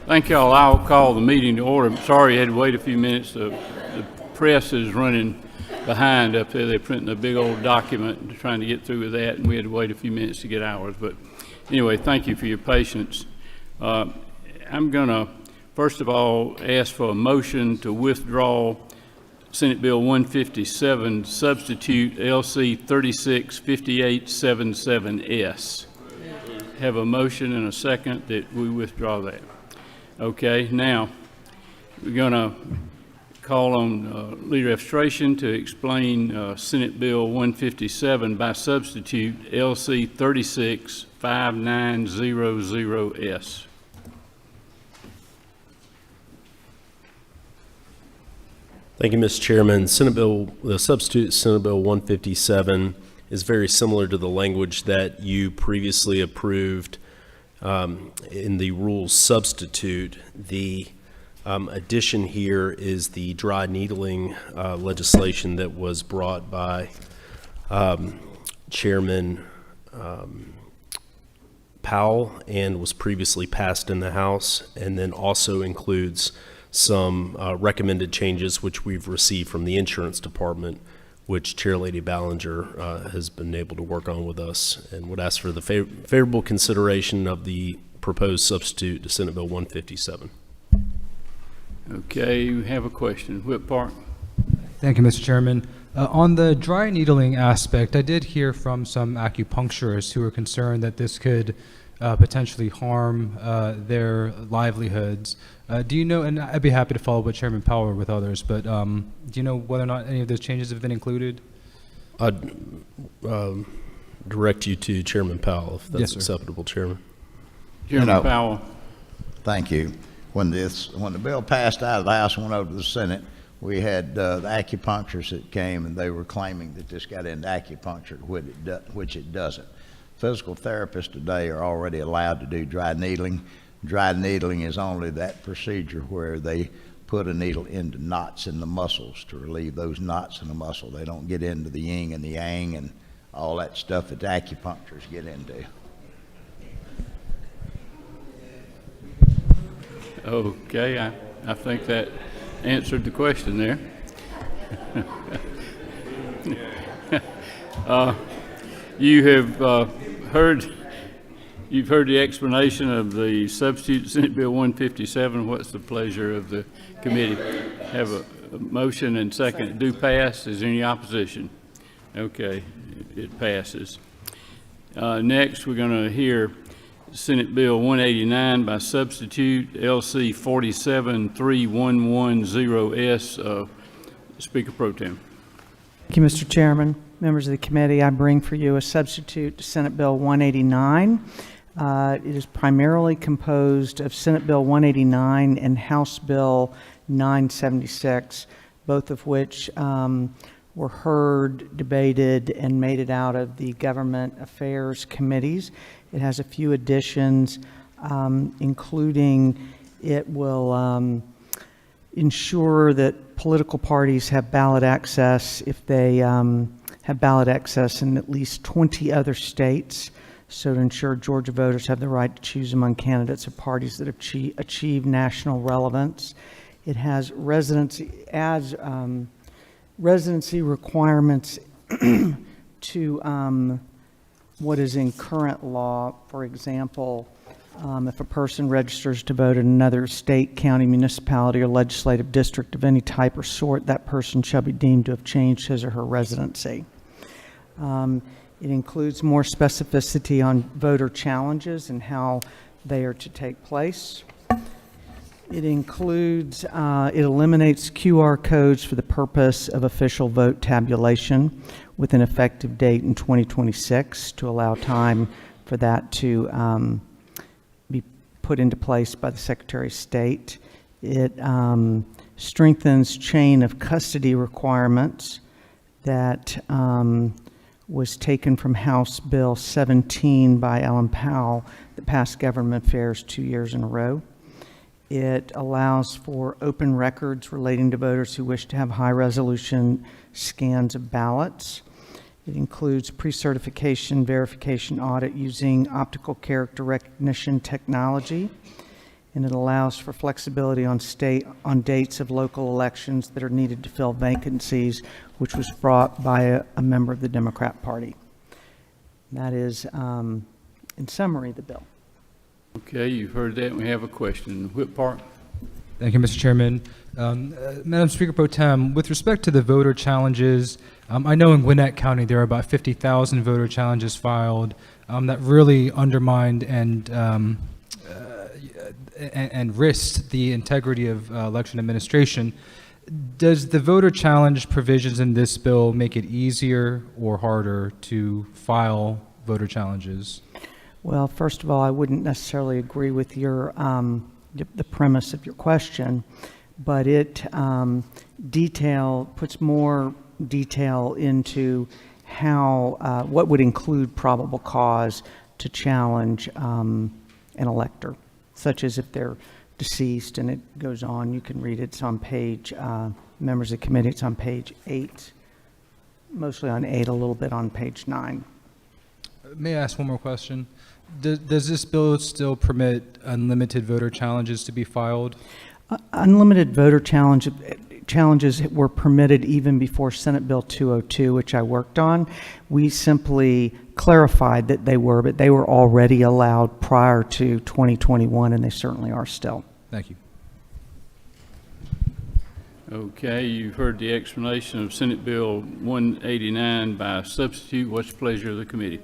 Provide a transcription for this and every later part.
Thank y'all. I'll call the meeting to order. Sorry you had to wait a few minutes. The press is running behind up there. They're printing a big old document and trying to get through with that, and we had to wait a few minutes to get ours. But anyway, thank you for your patience. I'm going to, first of all, ask for a motion to withdraw Senate Bill 157, substitute LC 365877S. Have a motion and a second that we withdraw that. Okay, now we're going to call on Leader Efstration to explain Senate Bill 157 by substitute LC 365900S. Thank you, Mr. Chairman. The substitute Senate Bill 157 is very similar to the language that you previously approved in the rules substitute. The addition here is the dry needling legislation that was brought by Chairman Powell and was previously passed in the House, and then also includes some recommended changes which we've received from the Insurance Department, which Chair Lady Ballinger has been able to work on with us, and would ask for the favorable consideration of the proposed substitute to Senate Bill 157. Okay, you have a question. Whip Park. Thank you, Mr. Chairman. On the dry needling aspect, I did hear from some acupuncturists who were concerned that this could potentially harm their livelihoods. Do you know, and I'd be happy to follow up with Chairman Powell or with others, but do you know whether or not any of those changes have been included? I'd direct you to Chairman Powell, if that's Yes, acceptable, Chairman. Chairman Powell. Thank you. When the bill passed out of the House and went over to the Senate, we had the acupuncturists that came, and they were claiming that this got into acupuncture, which it doesn't. Physical therapists today are already allowed to do dry needling. Dry needling is only that procedure where they put a needle into knots in the muscles to relieve those knots in the muscle. They don't get into the yin and the yang and all that stuff that the acupuncturists get into. Okay, I think that answered the question there. You have you've heard the explanation of the substitute Senate Bill 157. What's the pleasure of the committee? Have a motion and second. Do pass. Is there any opposition? Okay, it passes. Next, we're going to hear Senate Bill 189 by substitute LC 4731110S. Speaker Pro Tem. Thank you, Mr. Chairman. Members of the committee, I bring for you a substitute to Senate Bill 189. It is primarily composed of Senate Bill 189 and House Bill 976, both of which were heard, debated, and made it out of the Government Affairs Committees. It has a few additions, including it will ensure that political parties have ballot access if they have ballot access in at least 20 other states, so to ensure Georgia voters have the right to choose among candidates of parties that achieve national relevance. It has residency requirements to what is in current law. For example, if a person registers to vote in another state, county, municipality, or legislative district of any type or sort, that person shall be deemed to have changed his or her residency. It includes more specificity on voter challenges and how they are to take place. It includes, it eliminates QR codes for the purpose of official vote tabulation with an effective date in 2026 to allow time for that to be put into place by the Secretary of State. It strengthens chain of custody requirements that was taken from House Bill 17 by Ellen Powell that passed Government Affairs 2 years in a row. It allows for open records relating to voters who wish to have high-resolution scans of ballots. It includes pre-certification verification audit using optical character recognition technology. and it allows for flexibility on dates of local elections that are needed to fill vacancies, which was brought by a member of the Democrat Party. That is, in summary, the bill. Okay, you've heard that. We have a question. Whip Park? Thank you, Mr. Chairman. Madam Speaker Pro Tem, with respect to the voter challenges, I know in Gwinnett County there are about 50,000 voter challenges filed that really undermined and risked the integrity of election administration. Does the voter challenge provisions in this bill make it easier or harder to file voter challenges? Well, first of all, I wouldn't necessarily agree with your the premise of your question, but it puts more detail into how what would include probable cause to challenge an elector, such as if they're deceased, and it goes on. You can read it. It's on page, members of the committee, it's on page 8, mostly on 8, a little bit on page 9. May I ask one more question? Does this bill still permit unlimited voter challenges to be filed? Unlimited voter challenges were permitted even before Senate Bill 202, which I worked on. We simply clarified that they were, but they were already allowed prior to 2021, and they certainly are still. Thank you. Okay, you've heard the explanation of Senate Bill 189 by substitute. What's the pleasure of the committee?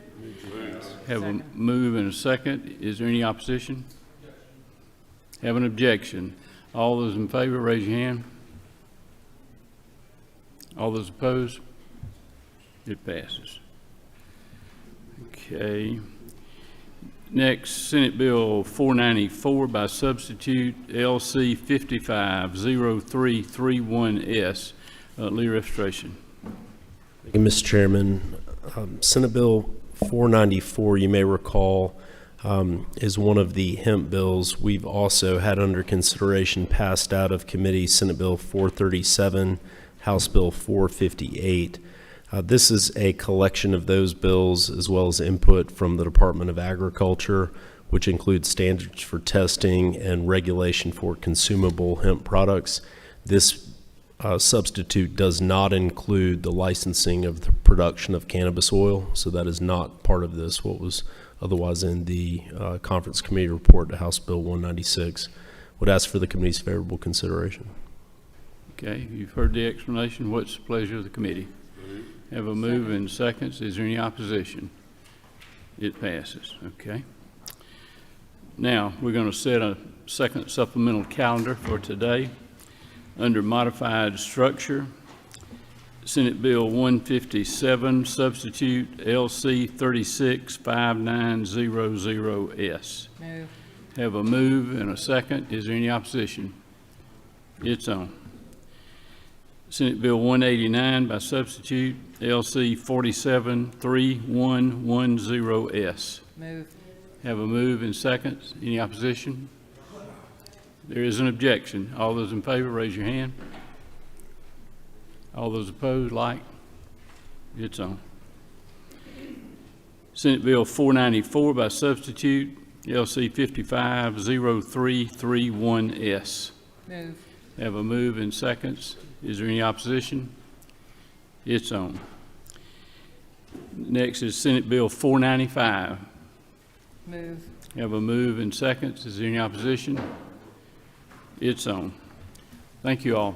Have a move and a second. Is there any opposition? Have an objection. All those in favor, raise your hand. All those opposed? It passes. Okay. Next, Senate Bill 494 by substitute, LC 550331S. Lead registration. Thank you, Mr. Chairman. Senate Bill 494, you may recall, is one of the hemp bills. We've also had under consideration passed out of committee Senate Bill 437, House Bill 458. This is a collection of those bills as well as input from the Department of Agriculture, which includes standards for testing and regulation for consumable hemp products. This substitute does not include the licensing of the production of cannabis oil, so that is not part of this, what was otherwise in the conference committee report to House Bill 196. Would ask for the committee's favorable consideration. Okay, you've heard the explanation. What's the pleasure of the committee? Have a move and seconds. Is there any opposition? It passes. Okay. Now, we're going to set a second supplemental calendar for today. Under modified structure, Senate Bill 157, substitute LC 365900S. Move. Have a move and a second. Is there any opposition? It's on. Senate Bill 189 by substitute, LC 473110S. Move. Have a move and seconds. Any opposition? There is an objection. All those in favor, raise your hand. All those opposed, like. It's on. Senate Bill 494 by substitute, LC 550331S. Move. Have a move and seconds. Is there any opposition? It's on. Next is Senate Bill 495. Move. Have a move and seconds. Is there any opposition? It's on. Thank you all.